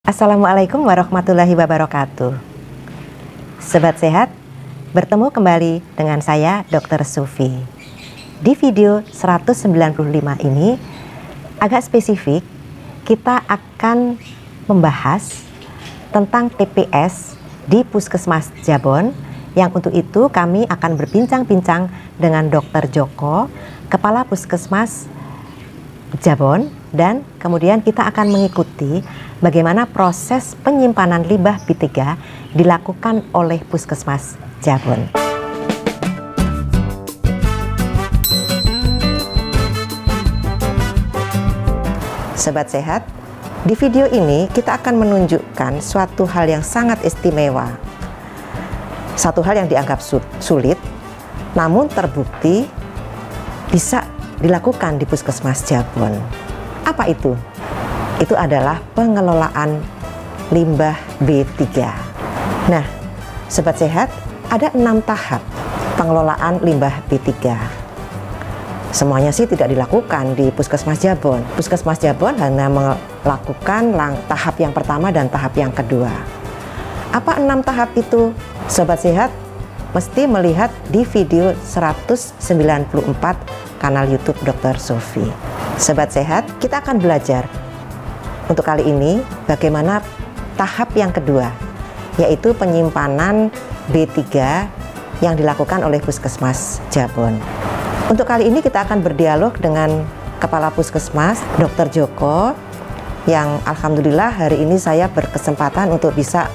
Assalamualaikum warahmatullahi wabarakatuh. Sobat sehat, bertemu kembali dengan saya Dr. Sufi. Di video 195 ini agak spesifik, kita akan membahas tentang TPS di Puskesmas Jabon, yang untuk itu kami akan berbincang-bincang dengan Dr. Joko, Kepala Puskesmas Jabon, dan kemudian kita akan mengikuti bagaimana proses penyimpanan limbah B3 dilakukan oleh Puskesmas Jabon. Sobat sehat, di video ini kita akan menunjukkan suatu hal yang sangat istimewa. Satu hal yang dianggap sulit, namun terbukti bisa dilakukan di Puskesmas Jabon. Apa itu? Itu adalah pengelolaan limbah B3. Nah, sobat sehat, ada 6 tahap pengelolaan limbah B3. Semuanya sih tidak dilakukan di Puskesmas Jabon. Puskesmas Jabon hanya melakukan tahap yang pertama dan tahap yang kedua. Apa 6 tahap itu? Sobat sehat mesti melihat di video 194 kanal YouTube Dr. Sufi. Sobat sehat, kita akan belajar untuk kali ini bagaimana tahap yang kedua, yaitu penyimpanan B3 yang dilakukan oleh Puskesmas Jabon. Untuk kali ini kita akan berdialog dengan Kepala Puskesmas Dr. Joko, yang alhamdulillah hari ini saya berkesempatan untuk bisa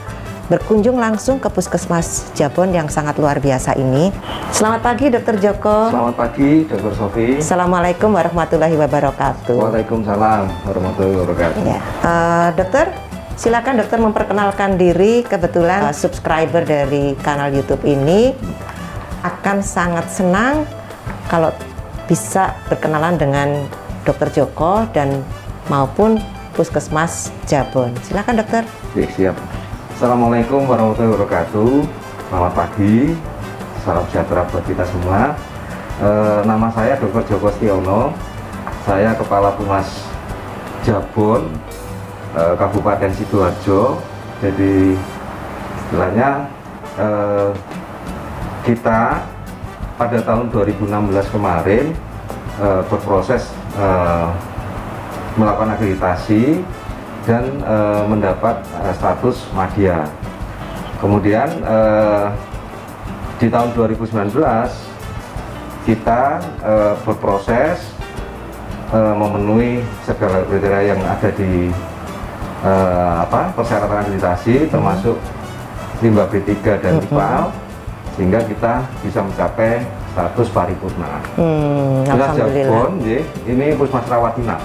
berkunjung langsung ke Puskesmas Jabon yang sangat luar biasa ini. Selamat pagi Dr. Joko. Selamat pagi Dr. Sofi. Assalamualaikum warahmatullahi wabarakatuh. Waalaikumsalam warahmatullahi wabarakatuh. Ya. Dokter, silakan dokter memperkenalkan diri. Kebetulan subscriber dari kanal YouTube ini akan sangat senang kalau bisa berkenalan dengan Dr. Joko dan maupun Puskesmas Jabon. Silakan dokter. Oke, siap. Assalamualaikum warahmatullahi wabarakatuh. Selamat pagi, salam sejahtera buat kita semua. Nama saya Dr. Joko Setiono. Saya Kepala Pumas Jabon, Kabupaten Sidoarjo. Jadi istilahnya kita pada tahun 2016 kemarin berproses melakukan akreditasi dan mendapat status madya. Kemudian di tahun 2019 kita berproses memenuhi segala kriteria yang ada di persyaratan akreditasi, termasuk limbah B3 dan IPAL, sehingga kita bisa mencapai status paripurna. Puskesmas Jabon, ini puskesmas rawat inap.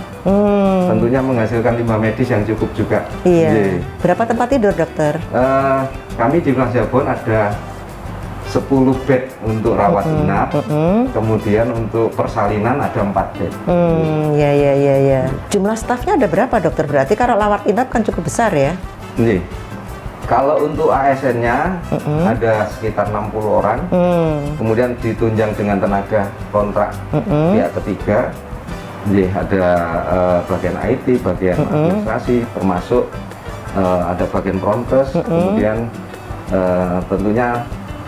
Tentunya menghasilkan limbah medis yang cukup juga. Iya. Berapa tempat tidur dokter? Kami di Puskesmas Jabon ada 10 bed untuk rawat inap, kemudian untuk persalinan ada 4 bed. Ya. Jumlah stafnya ada berapa dokter? Berarti kalau rawat inap kan cukup besar ya? Kalau untuk ASN-nya ada sekitar 60 orang, kemudian ditunjang dengan tenaga kontrak pihak ketiga. Ada bagian IT, bagian administrasi, termasuk ada bagian promkes, kemudian tentunya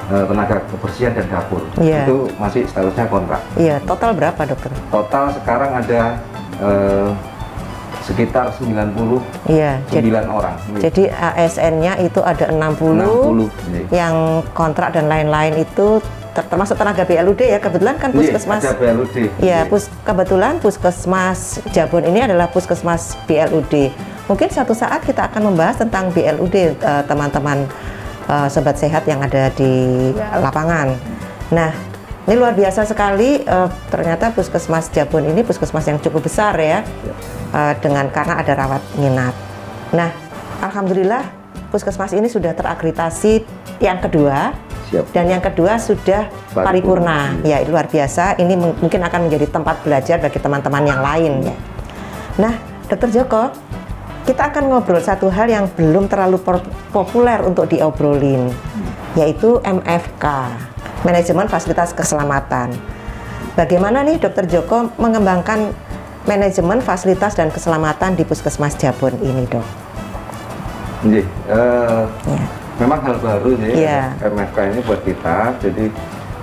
tenaga kebersihan dan dapur. Itu masih statusnya kontrak. Iya, total berapa dokter? Total sekarang ada sekitar 99 orang. Jadi ASN-nya itu ada 60 yang kontrak dan lain-lain itu termasuk tenaga BLUD ya. Kebetulan kan Puskesmas ada BLUD. Ya, kebetulan Puskesmas Jabon ini adalah Puskesmas BLUD. Mungkin suatu saat kita akan membahas tentang BLUD, teman-teman sobat sehat yang ada di lapangan. Nah, ini luar biasa sekali, ternyata Puskesmas Jabon ini puskesmas yang cukup besar ya. Karena ada rawat inap. Nah, alhamdulillah Puskesmas ini sudah terakreditasi yang kedua. Dan yang kedua sudah paripurna. Ya, luar biasa. Ini mungkin akan menjadi tempat belajar bagi teman-teman yang lain ya. Nah, Dr. Joko, kita akan ngobrol satu hal yang belum terlalu populer untuk diobrolin, yaitu MFK, Manajemen Fasilitas Keselamatan. Bagaimana nih Dr. Joko mengembangkan manajemen fasilitas dan keselamatan di Puskesmas Jabon ini, Dok? Memang hal baru nih MFK ini buat kita. Jadi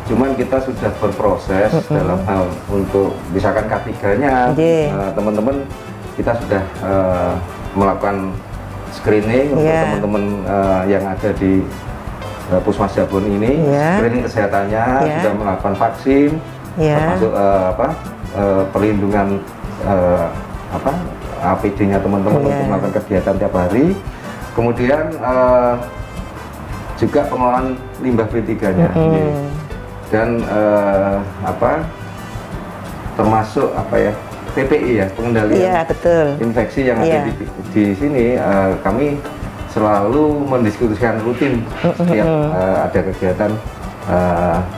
cuman kita sudah berproses dalam hal untuk misalkan K3-nya, teman-teman kita sudah melakukan screening untuk teman-teman yang ada di Puskesmas Jabon ini, screening kesehatannya, sudah melakukan vaksin, termasuk perlindungan APD-nya teman-teman untuk melakukan kegiatan tiap hari. Kemudian juga pengelolaan limbah B3-nya, dan termasuk PPI ya, pengendalian infeksi yang ada di sini. Kami selalu mendiskusikan rutin setiap ada kegiatan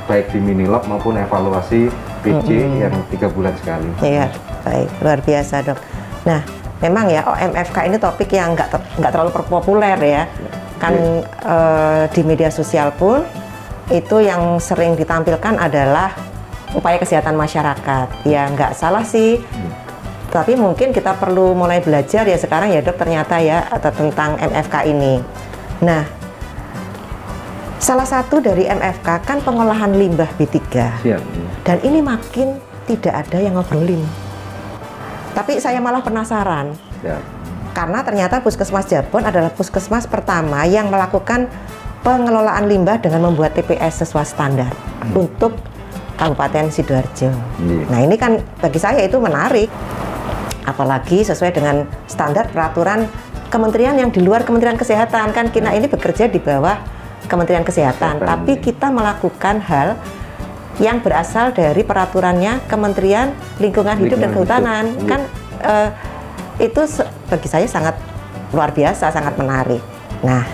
baik di Minilab maupun evaluasi PJ yang 3 bulan sekali. Iya, baik, luar biasa dok. Nah, memang ya OMFK ini topik yang nggak terlalu populer ya. Kan di media sosial pun itu yang sering ditampilkan adalah upaya kesehatan masyarakat. Ya nggak salah sih. Tapi mungkin kita perlu mulai belajar ya sekarang ya dok, ternyata ya tentang MFK ini. Nah, salah satu dari MFK kan pengolahan limbah B3. Dan ini makin tidak ada yang ngobrolin. Tapi saya malah penasaran. Karena ternyata Puskesmas Jabon adalah puskesmas pertama yang melakukan pengelolaan limbah dengan membuat TPS sesuai standar untuk Kabupaten Sidoarjo. Nah, ini kan bagi saya itu menarik. Apalagi sesuai dengan standar peraturan kementerian yang di luar Kementerian Kesehatan. Kan kita ini bekerja di bawah Kementerian Kesehatan, tapi kita melakukan hal yang berasal dari peraturannya Kementerian Lingkungan Hidup dan Kehutanan. Kan itu bagi saya sangat luar biasa, sangat menarik. Nah,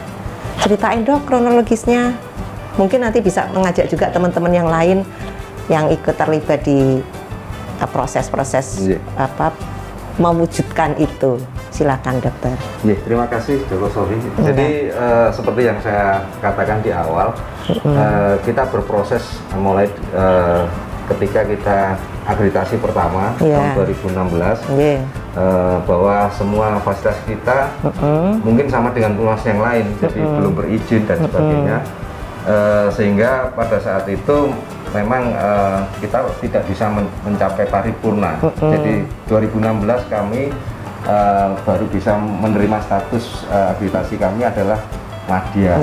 ceritain dok kronologisnya. Mungkin nanti bisa mengajak juga teman-teman yang lain yang ikut terlibat di proses-proses mewujudkan itu. Silakan dokter. Terima kasih Dr. Sofi. Jadi seperti yang saya katakan di awal, kita berproses mulai ketika kita akreditasi pertama tahun 2016, bahwa semua fasilitas kita mungkin sama dengan puskesmas yang lain, jadi belum berizin dan sebagainya, sehingga pada saat itu memang kita tidak bisa mencapai paripurna. Jadi 2016 kami baru bisa menerima status akreditasi kami adalah Madya.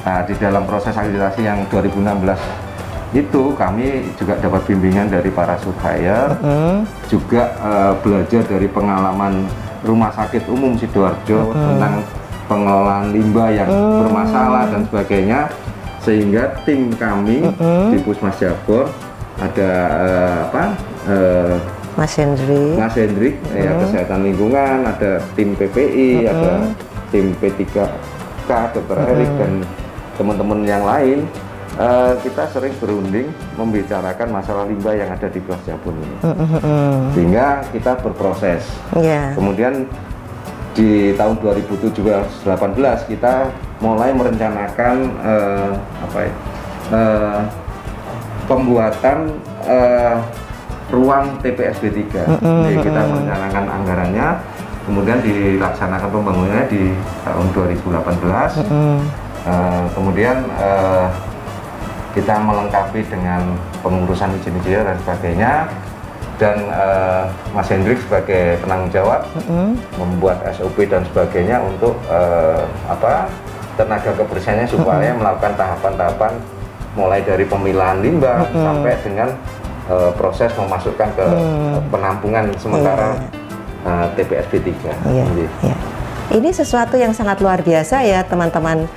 Nah, di dalam proses akreditasi yang 2016 itu kami juga dapat bimbingan dari para surveyor, juga belajar dari pengalaman Rumah Sakit Umum Sidoarjo tentang pengelolaan limbah yang bermasalah dan sebagainya, sehingga tim kami di Puskesmas Jabon ada Mas Hendrik ya, kesehatan lingkungan, ada tim PPI, ada tim P3K, Dr. Erik dan teman-teman yang lain. Kita sering berunding membicarakan masalah limbah yang ada di Puskesmas Jabon ini, sehingga kita berproses. Kemudian di tahun 2017-18 kita mulai merencanakan pembuatan ruang TPS B3. Jadi kita merencanakan anggarannya, kemudian dilaksanakan pembangunannya di tahun 2018. Kemudian kita melengkapi dengan pengurusan izin-izin dan sebagainya, dan Mas Hendrik sebagai penanggung jawab membuat SOP dan sebagainya untuk tenaga kebersihannya supaya melakukan tahapan-tahapan mulai dari pemilahan limbah sampai dengan proses memasukkan ke penampungan sementara TPS B3. Ini sesuatu yang sangat luar biasa ya teman-teman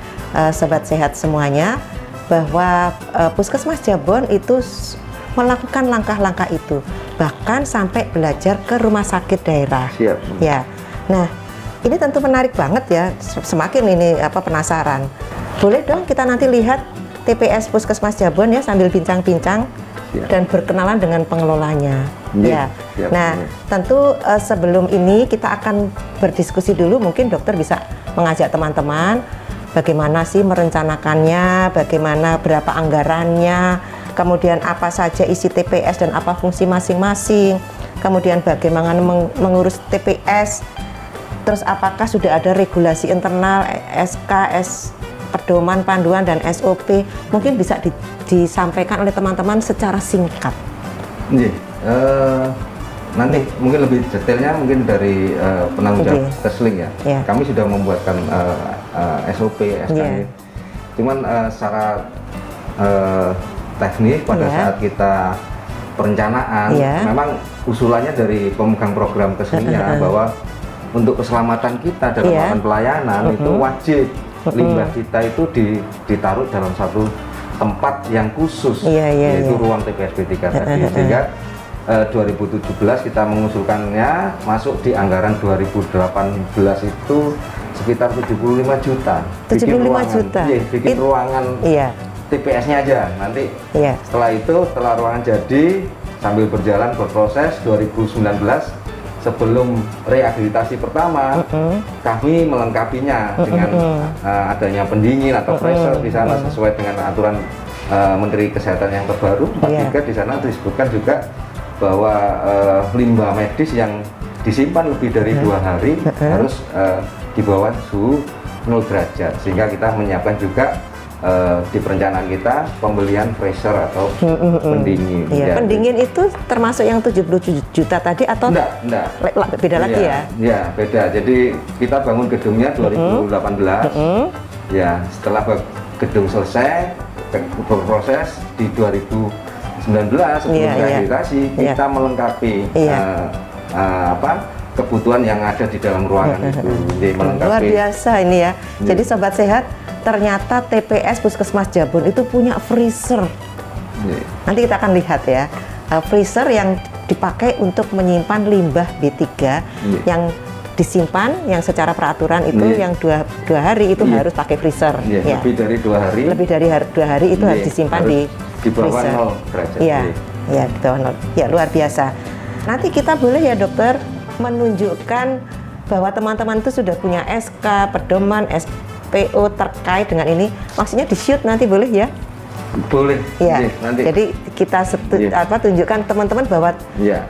sobat sehat semuanya, bahwa Puskesmas Jabon itu melakukan langkah-langkah itu, bahkan sampai belajar ke rumah sakit daerah. Ya, nah ini tentu menarik banget ya. Semakin ini penasaran. Boleh dong kita nanti lihat TPS Puskesmas Jabon ya sambil bincang-bincang dan berkenalan dengan pengelolanya. Nah tentu sebelum ini kita akan berdiskusi dulu. Mungkin dokter bisa mengajak teman-teman bagaimana sih merencanakannya, bagaimana berapa anggarannya, kemudian apa saja isi TPS dan apa fungsi masing-masing, kemudian bagaimana mengurus TPS Terus apakah sudah ada regulasi internal, SK, pedoman, panduan, dan SOP? Mungkin bisa disampaikan oleh teman-teman secara singkat. Nanti mungkin lebih detailnya mungkin dari penanggung jawab Kesling ya. Kami sudah membuatkan SOP, SK. Cuman secara teknis pada saat kita perencanaan, memang usulannya dari pemegang program Keslingnya bahwa untuk keselamatan kita dalam melakukan pelayanan itu wajib limbah kita itu ditaruh dalam satu tempat yang khusus, yaitu ruang TPS B3 tadi. Sehingga 2017 kita mengusulkannya masuk di anggaran 2018 itu sekitar 75 juta. 75 juta. Bikin ruangan TPS-nya aja. Nanti setelah ruangan jadi, sambil berjalan berproses 2019 sebelum rehabilitasi pertama, kami melengkapinya dengan adanya pendingin atau freezer di sana sesuai dengan aturan Menteri Kesehatan yang terbaru 43. Di sana disebutkan juga bahwa limbah medis yang disimpan lebih dari 2 hari harus di bawah suhu 0 derajat, sehingga kita menyiapkan juga di perencanaan kita pembelian freezer atau pendingin. Pendingin itu termasuk yang 77 juta tadi atau enggak? Beda lagi ya? Ya, beda. Jadi kita bangun gedungnya 2018. Ya, setelah gedung selesai berproses di 2019 sebelum rehabilitasi kita melengkapi kebutuhan yang ada di dalam ruangan itu. Luar biasa ini ya. Jadi Sobat Sehat, ternyata TPS Puskesmas Jabon itu punya freezer. Nanti kita akan lihat ya, freezer yang dipakai untuk menyimpan limbah B3 yang disimpan, yang secara peraturan itu yang dua hari itu harus pakai freezer. Lebih dari 2 hari. Lebih dari 2 hari itu harus disimpan di bawah freezer. 0 derajat. Di bawah 0. Ya, luar biasa. Nanti kita boleh ya dokter menunjukkan bahwa teman-teman itu sudah punya SK, pedoman, SPO terkait dengan ini. Maksudnya di shoot nanti boleh ya? Boleh. Nanti. Jadi kita tunjukkan teman-teman bahwa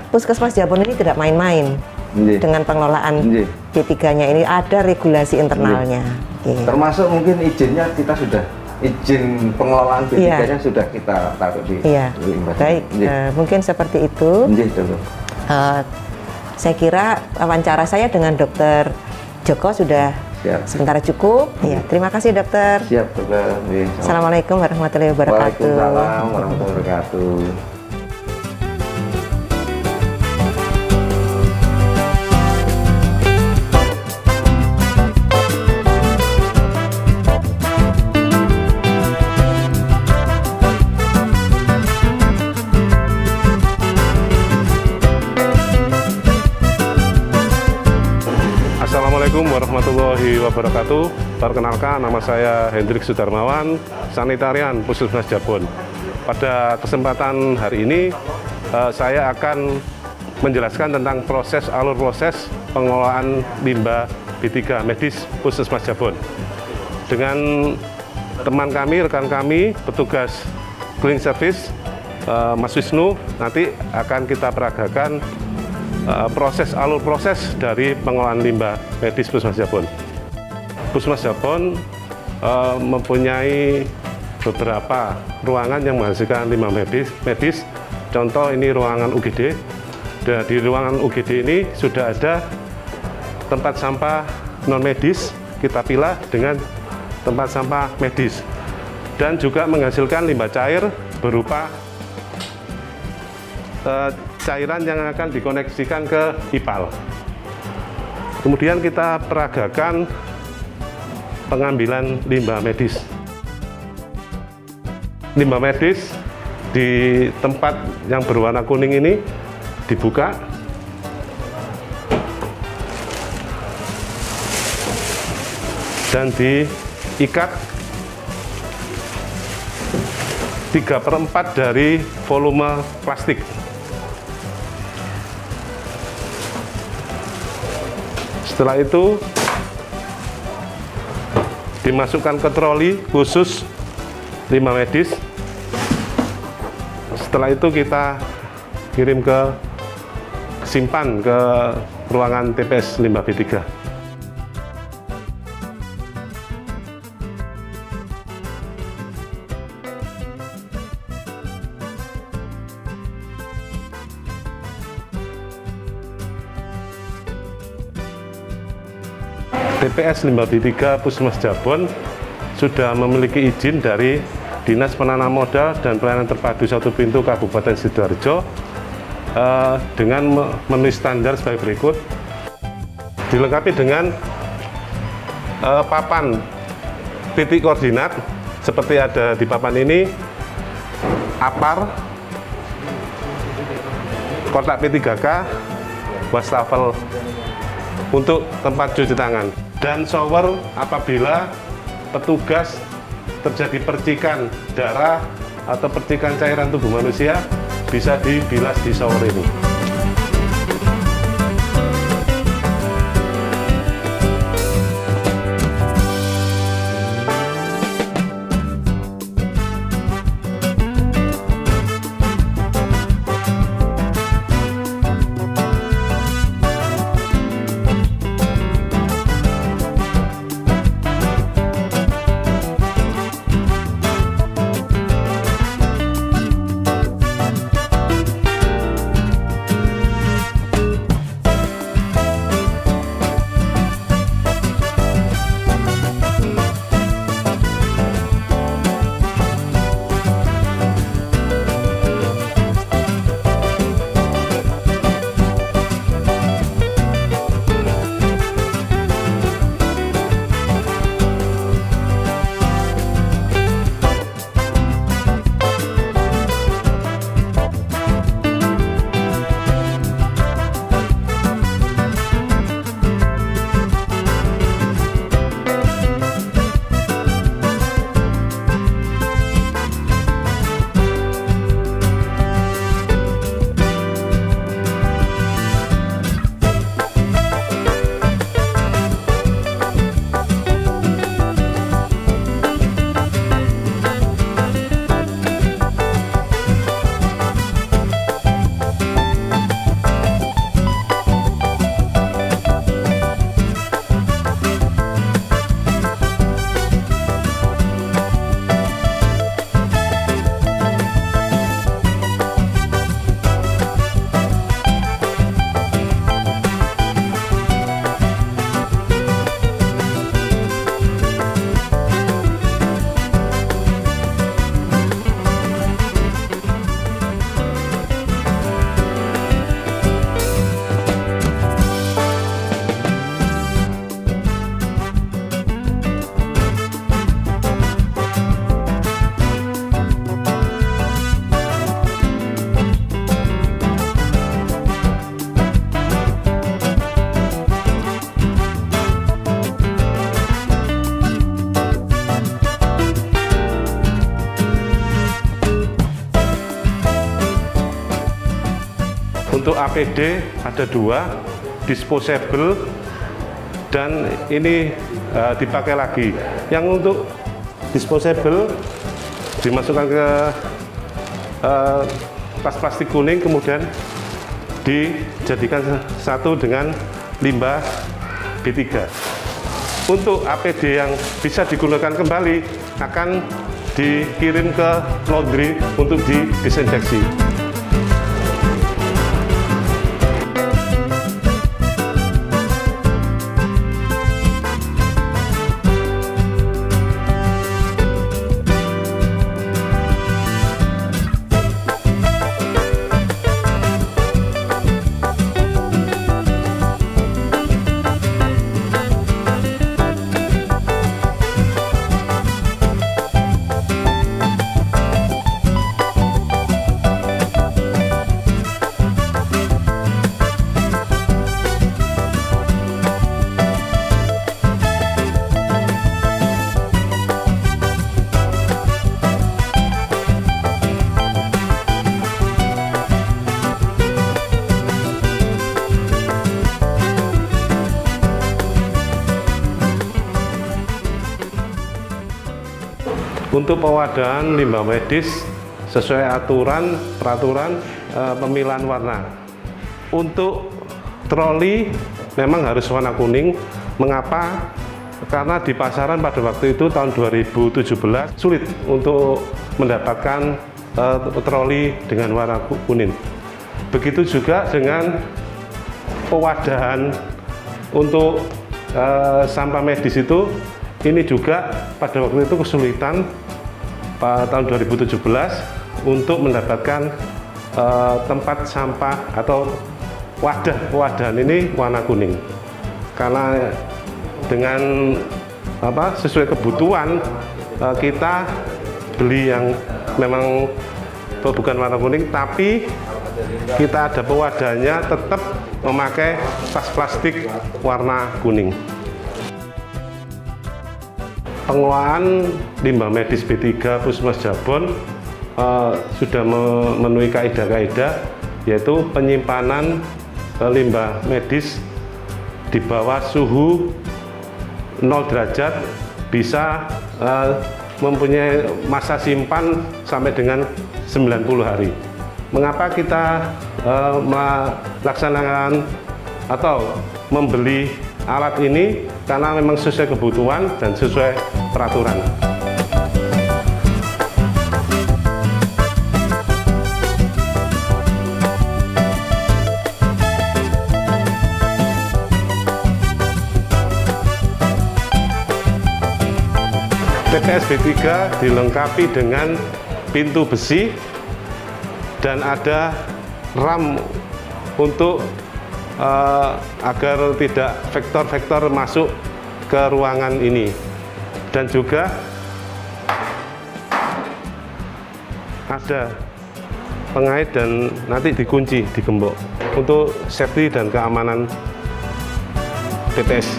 Puskesmas Jabon ini tidak main-main dengan pengelolaan B3-nya ini, ada regulasi internalnya. Termasuk mungkin izinnya kita sudah, izin pengelolaan B3-nya sudah kita taruh di limbah. Baik, mungkin seperti itu. Saya kira wawancara saya dengan Dokter Joko sudah sementara cukup. Terima kasih dokter. Siap dokter. Assalamualaikum warahmatullahi wabarakatuh. Waalaikumsalam warahmatullahi wabarakatuh. Assalamualaikum warahmatullahi wabarakatuh. Perkenalkan, nama saya Hendrik Sudarmawan, Sanitarian Puskesmas Jabon. Pada kesempatan hari ini, saya akan menjelaskan tentang alur proses pengelolaan limbah B3 medis Puskesmas Jabon. Dengan teman kami, rekan kami, petugas cleaning service, Mas Wisnu, nanti akan kita peragakan alur proses dari pengelolaan limbah medis Puskesmas Jabon. Puskesmas Jabon mempunyai beberapa ruangan yang menghasilkan limbah medis. Contoh ini ruangan UGD. Dan di ruangan UGD ini sudah ada tempat sampah non medis, kita pilah dengan tempat sampah medis, dan juga menghasilkan limbah cair berupa cairan yang akan dikoneksikan ke IPAL. Kemudian kita peragakan pengambilan limbah medis. Limbah medis di tempat yang berwarna kuning ini dibuka. Dan diikat 3/4 dari volume plastik. Setelah itu dimasukkan ke troli khusus limbah medis. Setelah itu kita simpan ke ruangan TPS limbah B3. TPS Limbah B3 Puskesmas Jabon sudah memiliki izin dari Dinas Penanam Modal dan Pelayanan Terpadu Satu Pintu Kabupaten Sidoarjo dengan memenuhi standar sebagai berikut. Dilengkapi dengan papan titik koordinat seperti ada di papan ini, APAR, kotak P3K, wastafel untuk tempat cuci tangan, dan shower apabila petugas terjadi percikan darah atau percikan cairan tubuh manusia bisa dibilas di shower ini. Untuk APD ada 2, disposable dan ini dipakai lagi. Yang untuk disposable dimasukkan ke tas plastik kuning, kemudian dijadikan satu dengan limbah B3. Untuk APD yang bisa digunakan kembali akan dikirim ke laundry untuk didisinfeksi. Untuk pewadahan limbah medis sesuai aturan peraturan pemilihan warna. Untuk troli memang harus warna kuning. Mengapa? Karena di pasaran pada waktu itu tahun 2017 sulit untuk mendapatkan troli dengan warna kuning. Begitu juga dengan pewadahan untuk sampah medis itu, ini juga pada waktu itu kesulitan tahun 2017 untuk mendapatkan tempat sampah atau wadah ini warna kuning. Karena dengan sesuai kebutuhan kita beli yang memang bukan warna kuning, tapi kita ada pewadahnya tetap memakai tas plastik warna kuning. Pengelolaan limbah medis B3 Puskesmas Jabon sudah memenuhi kaidah-kaidah, yaitu penyimpanan limbah medis di bawah suhu 0 derajat, bisa mempunyai masa simpan sampai dengan 90 hari. Mengapa kita melaksanakan atau membeli alat ini? Karena memang sesuai kebutuhan dan sesuai peraturan. TPS B3 dilengkapi dengan pintu besi dan ada ram untuk agar tidak vektor-vektor masuk ke ruangan ini, dan juga ada pengait dan nanti dikunci, digembok untuk safety dan keamanan TPS.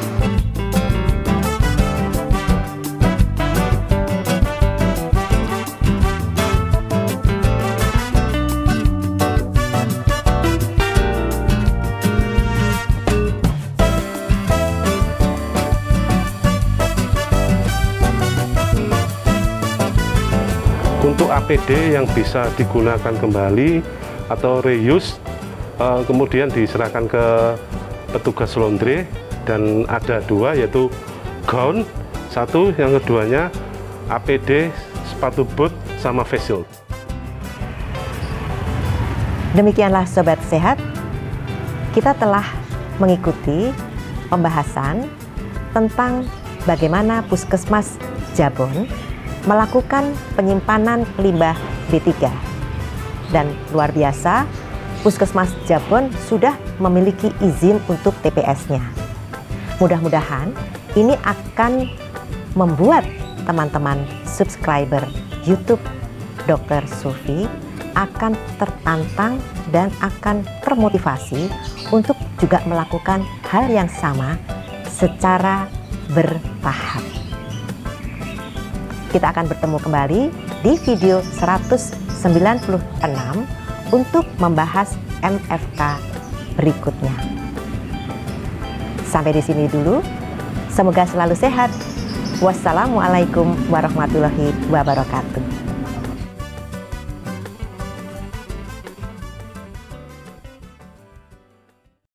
Untuk APD yang bisa digunakan kembali atau reuse, kemudian diserahkan ke petugas laundry, dan ada dua, yaitu gaun satu, yang keduanya APD, sepatu boot, sama face shield. Demikianlah Sobat Sehat, kita telah mengikuti pembahasan tentang bagaimana Puskesmas Jabon melakukan penyimpanan limbah B3. Dan luar biasa, Puskesmas Jabon sudah memiliki izin untuk TPS-nya. Mudah-mudahan ini akan membuat teman-teman subscriber YouTube Dr. Sufi akan tertantang dan akan termotivasi untuk juga melakukan hal yang sama secara bertahap. Kita akan bertemu kembali di video 196 untuk membahas MFK berikutnya. Sampai di sini dulu. Semoga selalu sehat. Wassalamualaikum warahmatullahi wabarakatuh.